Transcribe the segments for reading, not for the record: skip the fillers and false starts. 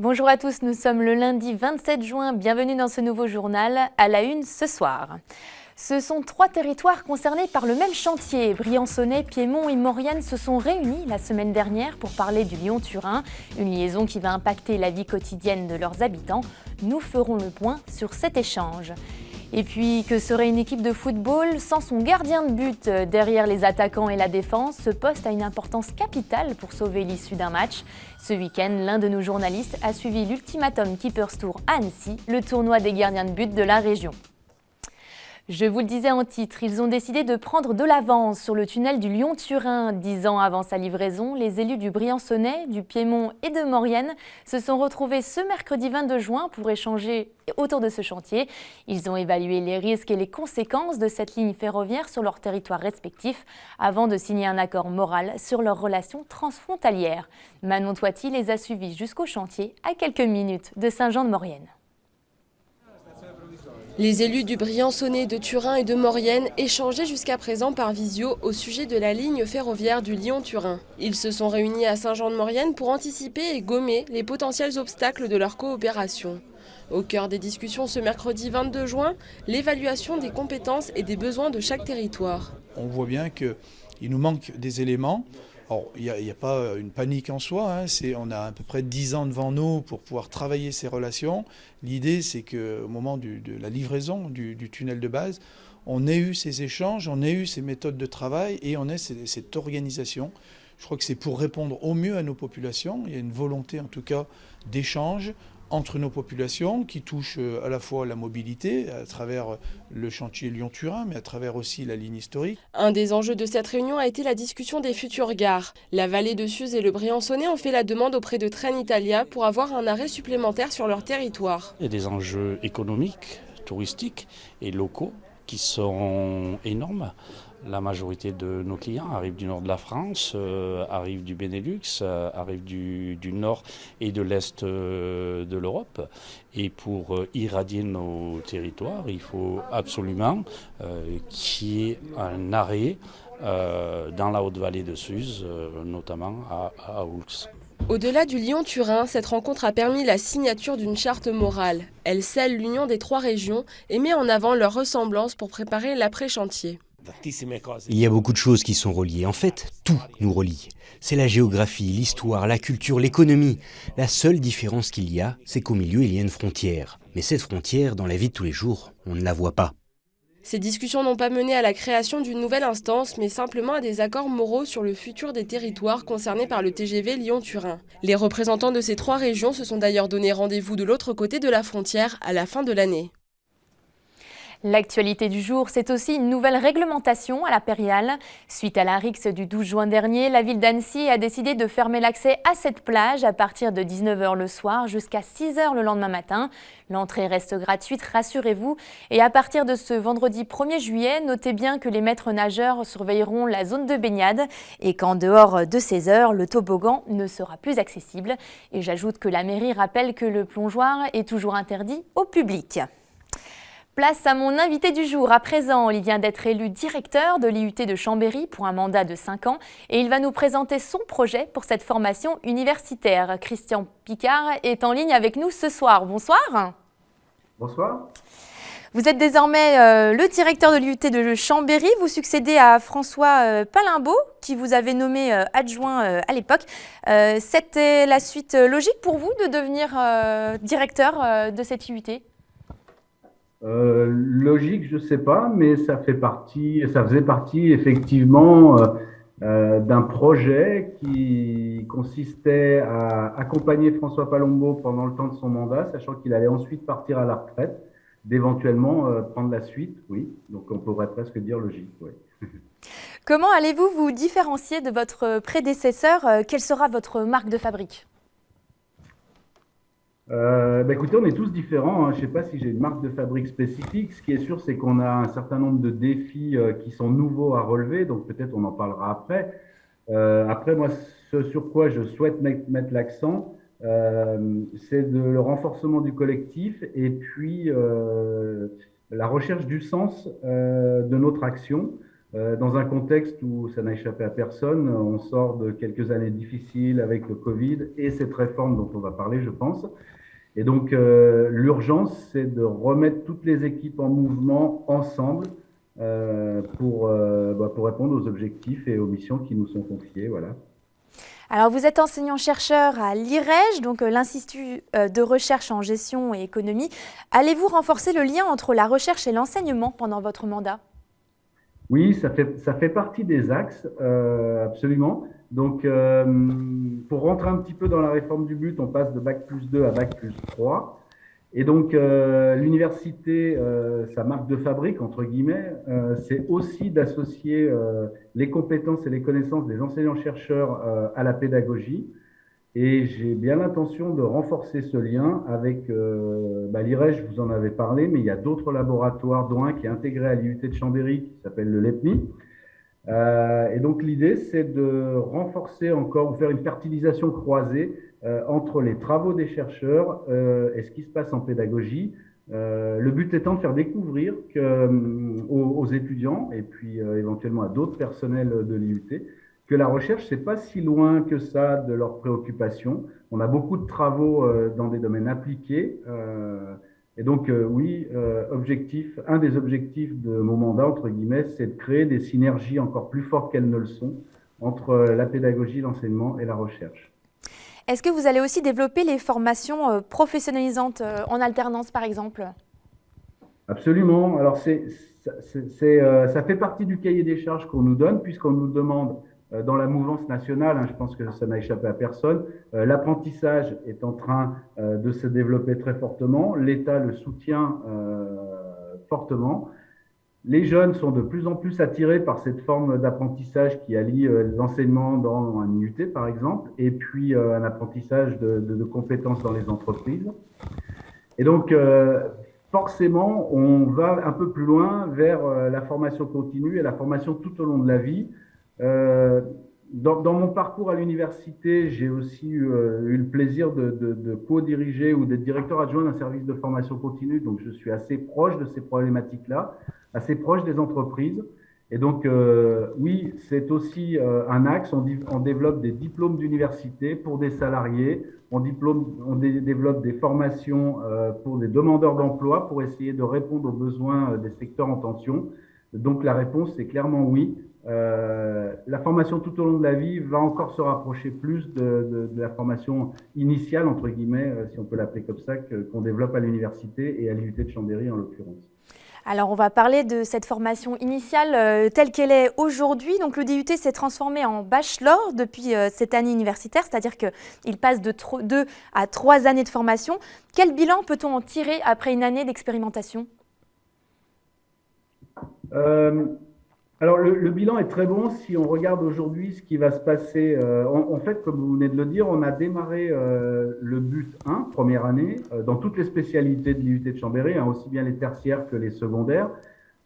Bonjour à tous, nous sommes le lundi 27 juin, bienvenue dans ce nouveau journal, à la une ce soir. Ce sont 3 territoires concernés par le même chantier. Briançonnais, Piémont et Maurienne se sont réunis la semaine dernière pour parler du Lyon-Turin, une liaison qui va impacter la vie quotidienne de leurs habitants. Nous ferons le point sur cet échange. Et puis, que serait une équipe de football sans son gardien de but? Derrière les attaquants et la défense, ce poste a une importance capitale pour sauver l'issue d'un match. Ce week-end, l'un de nos journalistes a suivi l'Ultimatum Keepers Tour à Annecy, le tournoi des gardiens de but de la région. Je vous le disais en titre, ils ont décidé de prendre de l'avance sur le tunnel du Lyon-Turin. 10 ans avant sa livraison, les élus du Briançonnais, du Piémont et de Maurienne se sont retrouvés ce mercredi 22 juin pour échanger autour de ce chantier. Ils ont évalué les risques et les conséquences de cette ligne ferroviaire sur leurs territoires respectifs avant de signer un accord moral sur leurs relations transfrontalières. Manon Toiti les a suivis jusqu'au chantier à quelques minutes de Saint-Jean-de-Maurienne. Les élus du Briançonnais, de Turin et de Maurienne échangeaient jusqu'à présent par visio au sujet de la ligne ferroviaire du Lyon-Turin. Ils se sont réunis à Saint-Jean-de-Maurienne pour anticiper et gommer les potentiels obstacles de leur coopération. Au cœur des discussions ce mercredi 22 juin, l'évaluation des compétences et des besoins de chaque territoire. On voit bien qu'il nous manque des éléments. Alors, il n'y a pas une panique en soi, on a à peu près 10 ans devant nous pour pouvoir travailler ces relations. L'idée, c'est qu'au moment de la livraison du tunnel de base, on ait eu ces échanges, on ait eu ces méthodes de travail et on ait cette organisation. Je crois que c'est pour répondre au mieux à nos populations. Il y a une volonté en tout cas d'échange entre nos populations qui touchent à la fois la mobilité à travers le chantier Lyon-Turin, mais à travers aussi la ligne historique. Un des enjeux de cette réunion a été la discussion des futures gares. La vallée de Suse et le Briançonnais ont fait la demande auprès de Trenitalia pour avoir un arrêt supplémentaire sur leur territoire. Il y a des enjeux économiques, touristiques et locaux qui sont énormes. La majorité de nos clients arrivent du nord de la France, arrivent du Benelux, arrivent du nord et de l'est de l'Europe. Et pour irradier nos territoires, il faut absolument qu'il y ait un arrêt dans la haute vallée de Suse, notamment à Oulx. Au-delà du Lyon-Turin, cette rencontre a permis la signature d'une charte morale. Elle scelle l'union des 3 régions et met en avant leur ressemblance pour préparer l'après-chantier. Il y a beaucoup de choses qui sont reliées. En fait, tout nous relie. C'est la géographie, l'histoire, la culture, l'économie. La seule différence qu'il y a, c'est qu'au milieu, il y a une frontière. Mais cette frontière, dans la vie de tous les jours, on ne la voit pas. Ces discussions n'ont pas mené à la création d'une nouvelle instance, mais simplement à des accords moraux sur le futur des territoires concernés par le TGV Lyon-Turin. Les représentants de ces 3 régions se sont d'ailleurs donné rendez-vous de l'autre côté de la frontière à la fin de l'année. L'actualité du jour, c'est aussi une nouvelle réglementation à la Périale. Suite à la rixe du 12 juin dernier, la ville d'Annecy a décidé de fermer l'accès à cette plage à partir de 19 h le soir jusqu'à 6 h le lendemain matin. L'entrée reste gratuite, rassurez-vous. Et à partir de ce vendredi 1er juillet, notez bien que les maîtres nageurs surveilleront la zone de baignade et qu'en dehors de ces heures, le toboggan ne sera plus accessible. Et j'ajoute que la mairie rappelle que le plongeoir est toujours interdit au public. Place à mon invité du jour. À présent, il vient d'être élu directeur de l'IUT de Chambéry pour un mandat de 5 ans et il va nous présenter son projet pour cette formation universitaire. Christian Picard est en ligne avec nous ce soir. Bonsoir. Bonsoir. Vous êtes désormais le directeur de l'IUT de Chambéry. Vous succédez à François Palimbaud, qui vous avait nommé adjoint à l'époque. C'était la suite logique pour vous de devenir directeur de cette IUT ? Logique, je sais pas, mais ça faisait partie effectivement d'un projet qui consistait à accompagner François Palimbaud pendant le temps de son mandat, sachant qu'il allait ensuite partir à la retraite, d'éventuellement prendre la suite, oui. Donc on pourrait presque dire logique, oui. Comment allez-vous vous différencier de votre prédécesseur? Quelle sera votre marque de fabrique? Écoutez, on est tous différents, hein. Je ne sais pas si j'ai une marque de fabrique spécifique. Ce qui est sûr, c'est qu'on a un certain nombre de défis qui sont nouveaux à relever, donc peut-être on en parlera après. Après, moi, ce sur quoi je souhaite mettre l'accent, c'est le renforcement du collectif et puis la recherche du sens de notre action. dans un contexte où ça n'a échappé à personne. On sort de quelques années difficiles avec le Covid et cette réforme dont on va parler, je pense. Et donc, l'urgence, c'est de remettre toutes les équipes en mouvement ensemble pour répondre aux objectifs et aux missions qui nous sont confiées. Voilà. Alors, vous êtes enseignant-chercheur à l'IREJ, donc l'Institut de recherche en gestion et économie. Allez-vous renforcer le lien entre la recherche et l'enseignement pendant votre mandat ? Oui, ça fait partie des axes, absolument. Donc, pour rentrer un petit peu dans la réforme du but, on passe de Bac+2 à Bac+3. Et donc, l'université, sa marque de fabrique, entre guillemets, c'est aussi d'associer les compétences et les connaissances des enseignants-chercheurs à la pédagogie. Et j'ai bien l'intention de renforcer ce lien avec l'IREJ, je vous en avais parlé, mais il y a d'autres laboratoires, dont un qui est intégré à l'IUT de Chambéry, qui s'appelle le LEPMI. Et donc, l'idée, c'est de renforcer encore, ou faire une fertilisation croisée entre les travaux des chercheurs et ce qui se passe en pédagogie. Le but étant de faire découvrir aux étudiants et puis éventuellement à d'autres personnels de l'IUT que la recherche, c'est pas si loin que ça de leurs préoccupations. On a beaucoup de travaux dans des domaines appliqués. Et donc, oui, un des objectifs de mon mandat, entre guillemets, c'est de créer des synergies encore plus fortes qu'elles ne le sont entre la pédagogie, l'enseignement et la recherche. Est-ce que vous allez aussi développer les formations professionnalisantes en alternance, par exemple ? Absolument. Alors, ça fait partie du cahier des charges qu'on nous donne, puisqu'on nous demande, dans la mouvance nationale, je pense que ça n'a échappé à personne, l'apprentissage est en train de se développer très fortement. L'État le soutient fortement. Les jeunes sont de plus en plus attirés par cette forme d'apprentissage qui allie l'enseignement dans un IUT, par exemple, et puis un apprentissage de compétences dans les entreprises. Et donc, forcément, on va un peu plus loin vers la formation continue et la formation tout au long de la vie. Dans mon parcours à l'université, j'ai aussi eu le plaisir de co-diriger ou d'être directeur adjoint d'un service de formation continue. Donc, je suis assez proche de ces problématiques-là, assez proche des entreprises. Et donc, oui, c'est aussi un axe. On développe des diplômes d'université pour des salariés. On développe des formations pour des demandeurs d'emploi pour essayer de répondre aux besoins des secteurs en tension. Donc, la réponse, c'est clairement oui. La formation tout au long de la vie va encore se rapprocher plus de la formation initiale, entre guillemets, si on peut l'appeler comme ça, qu'on développe à l'université et à l'IUT de Chambéry en l'occurrence. Alors, on va parler de cette formation initiale telle qu'elle est aujourd'hui. Donc, le DUT s'est transformé en bachelor depuis cette année universitaire, c'est-à-dire qu'il passe de 2 à 3 années de formation. Quel bilan peut-on en tirer après une année d'expérimentation ? Alors, le bilan est très bon si on regarde aujourd'hui ce qui va se passer. En fait, comme vous venez de le dire, on a démarré le but 1, première année, dans toutes les spécialités de l'IUT de Chambéry, aussi bien les tertiaires que les secondaires.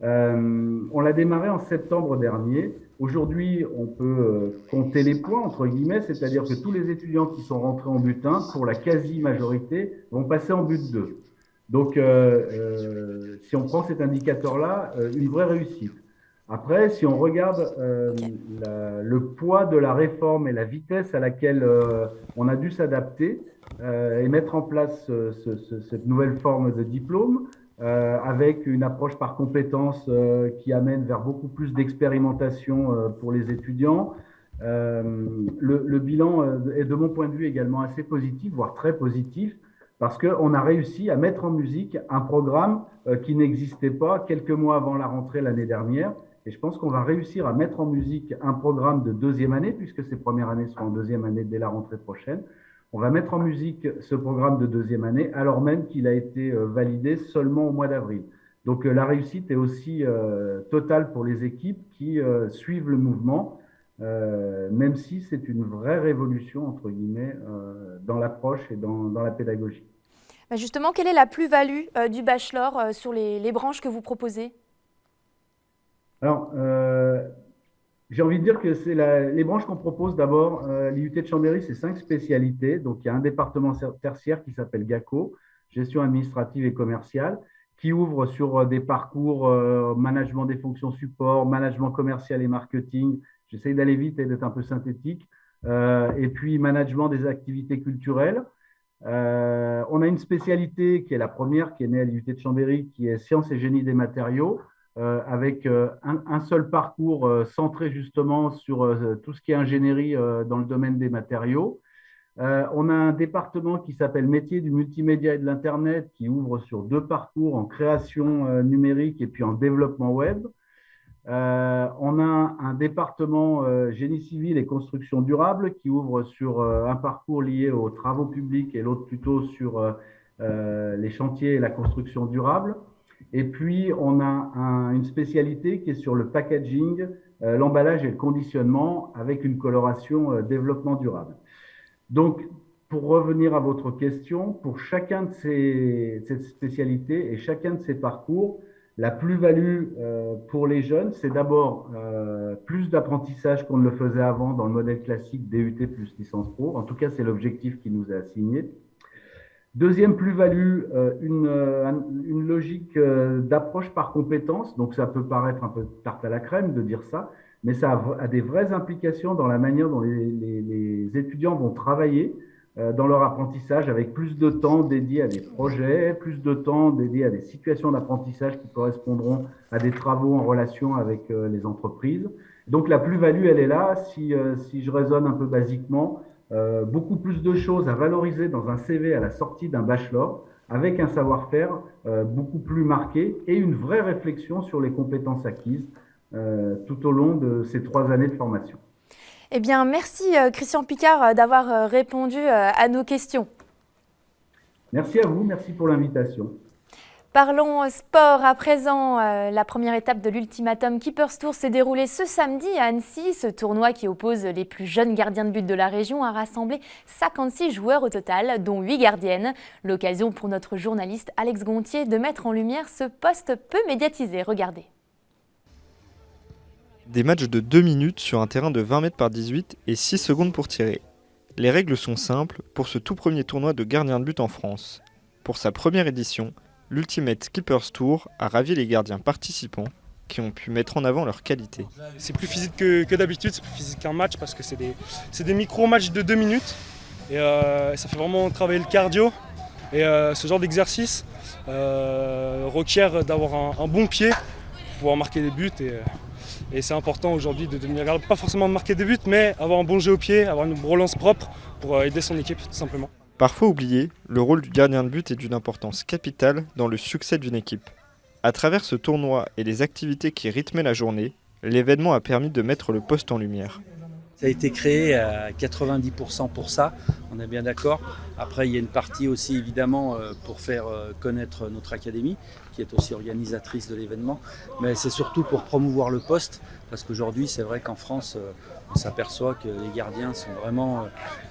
On l'a démarré en septembre dernier. Aujourd'hui, on peut compter les points, entre guillemets, c'est-à-dire que tous les étudiants qui sont rentrés en but 1, pour la quasi-majorité, vont passer en but 2. Donc, si on prend cet indicateur-là, une vraie réussite. Après, si on regarde le poids de la réforme et la vitesse à laquelle on a dû s'adapter et mettre en place cette nouvelle forme de diplôme, avec une approche par compétences qui amène vers beaucoup plus d'expérimentation pour les étudiants, le bilan est de mon point de vue également assez positif, voire très positif, parce qu'on a réussi à mettre en musique un programme qui n'existait pas quelques mois avant la rentrée l'année dernière. Et je pense qu'on va réussir à mettre en musique un programme de deuxième année, puisque ces premières années seront en deuxième année dès la rentrée prochaine. On va mettre en musique ce programme de deuxième année, alors même qu'il a été validé seulement au mois d'avril. Donc la réussite est aussi totale pour les équipes qui suivent le mouvement, même si c'est une vraie révolution, entre guillemets, dans l'approche et dans la pédagogie. Justement, quelle est la plus-value du bachelor sur les branches que vous proposez ? Alors, j'ai envie de dire que c'est les branches qu'on propose d'abord. L'IUT de Chambéry, c'est 5 spécialités. Donc, il y a un département tertiaire qui s'appelle GACO, gestion administrative et commerciale. qui ouvre sur des parcours management des fonctions support, management commercial et marketing. J'essaye d'aller vite et d'être un peu synthétique. Et puis, management des activités culturelles. On a une spécialité qui est la première, qui est née à l'IUT de Chambéry, qui est sciences et génie des matériaux, avec un seul parcours centré justement sur tout ce qui est ingénierie dans le domaine des matériaux. On a un département qui s'appelle métier du multimédia et de l'Internet, qui ouvre sur 2 parcours en création numérique et puis en développement web. On a un département génie civil et construction durable qui ouvre sur un parcours lié aux travaux publics et l'autre plutôt sur les chantiers et la construction durable. Et puis, on a une spécialité qui est sur le packaging, l'emballage et le conditionnement avec une coloration développement durable. Donc, pour revenir à votre question, pour chacun de ces spécialités et chacun de ces parcours, la plus-value pour les jeunes, c'est d'abord plus d'apprentissage qu'on ne le faisait avant dans le modèle classique DUT plus licence pro. En tout cas, c'est l'objectif qui nous est assigné. Deuxième plus-value, une logique d'approche par compétence. Donc, ça peut paraître un peu tarte à la crème de dire ça, mais ça a des vraies implications dans la manière dont les étudiants vont travailler dans leur apprentissage, avec plus de temps dédié à des projets, plus de temps dédié à des situations d'apprentissage qui correspondront à des travaux en relation avec les entreprises. Donc la plus-value, elle est là. Si je raisonne un peu basiquement, beaucoup plus de choses à valoriser dans un CV à la sortie d'un bachelor, avec un savoir-faire beaucoup plus marqué et une vraie réflexion sur les compétences acquises tout au long de ces 3 années de formation. Eh bien, merci Christian Picard d'avoir répondu à nos questions. Merci à vous, merci pour l'invitation. Parlons sport à présent. La première étape de l'Ultimatum Keepers Tour s'est déroulée ce samedi à Annecy. Ce tournoi qui oppose les plus jeunes gardiens de but de la région a rassemblé 56 joueurs au total, dont 8 gardiennes. L'occasion pour notre journaliste Alex Gontier de mettre en lumière ce poste peu médiatisé. Regardez. Des matchs de 2 minutes sur un terrain de 20 mètres par 18 et 6 secondes pour tirer. Les règles sont simples pour ce tout premier tournoi de gardien de but en France. Pour sa première édition, l'Ultimate Keepers Tour a ravi les gardiens participants qui ont pu mettre en avant leurs qualités. C'est plus physique que d'habitude, c'est plus physique qu'un match parce que c'est des micro-matchs de 2 minutes et ça fait vraiment travailler le cardio. Et ce genre d'exercice requiert d'avoir un bon pied pour pouvoir marquer des buts. Et c'est important aujourd'hui de devenir gardien, pas forcément de marquer des buts, mais avoir un bon jeu au pied, avoir une relance propre pour aider son équipe tout simplement. Parfois oublié, le rôle du gardien de but est d'une importance capitale dans le succès d'une équipe. À travers ce tournoi et les activités qui rythmaient la journée, l'événement a permis de mettre le poste en lumière. Ça a été créé à 90% pour ça, on est bien d'accord. Après, il y a une partie aussi évidemment pour faire connaître notre académie, qui est aussi organisatrice de l'événement. Mais c'est surtout pour promouvoir le poste, parce qu'aujourd'hui, c'est vrai qu'en France, on s'aperçoit que les gardiens sont vraiment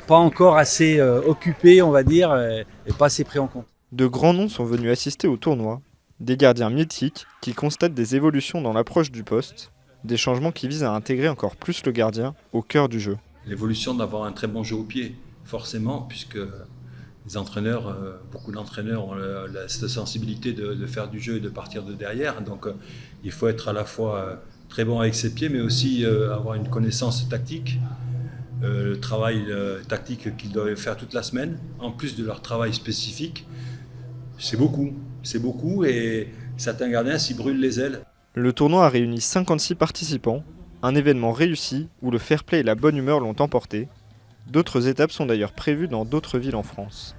pas encore assez occupés, on va dire, et pas assez pris en compte. De grands noms sont venus assister au tournoi, des gardiens mythiques qui constatent des évolutions dans l'approche du poste, des changements qui visent à intégrer encore plus le gardien au cœur du jeu. L'évolution d'avoir un très bon jeu au pied, forcément, puisque les entraîneurs, beaucoup d'entraîneurs ont cette sensibilité de faire du jeu et de partir de derrière. Donc il faut être à la fois très bon avec ses pieds, mais aussi avoir une connaissance tactique, le travail tactique qu'ils doivent faire toute la semaine, en plus de leur travail spécifique. C'est beaucoup et certains gardiens s'y brûlent les ailes. Le tournoi a réuni 56 participants, un événement réussi où le fair play et la bonne humeur l'ont emporté. D'autres étapes sont d'ailleurs prévues dans d'autres villes en France.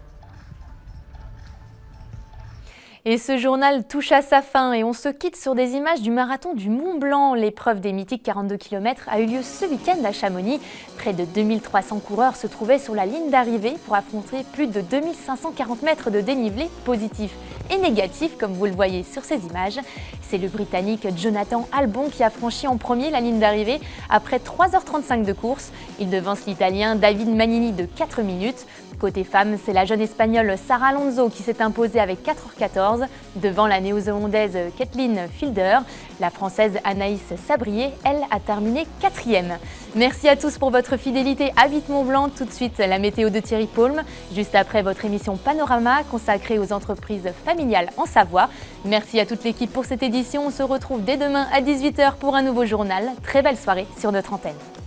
Et ce journal touche à sa fin et on se quitte sur des images du marathon du Mont Blanc. L'épreuve des mythiques 42 km a eu lieu ce week-end à Chamonix. Près de 2300 coureurs se trouvaient sur la ligne d'arrivée pour affronter plus de 2540 mètres de dénivelé positif et négatif, comme vous le voyez sur ces images. C'est le Britannique Jonathan Albon qui a franchi en premier la ligne d'arrivée après 3h35 de course. Il devance l'Italien David Magnini de 4 minutes. Côté femmes, c'est la jeune Espagnole Sara Alonso qui s'est imposée avec 4h14 devant la néo-zélandaise Kathleen Fielder. La Française Anaïs Sabrier, elle, a terminé 4e. Merci à tous pour votre fidélité à 8 Mont-Blanc. Tout de suite, la météo de Thierry Paulme. Juste après, votre émission Panorama consacrée aux entreprises familiales en Savoie. Merci à toute l'équipe pour cette édition. On se retrouve dès demain à 18h pour un nouveau journal. Très belle soirée sur notre antenne.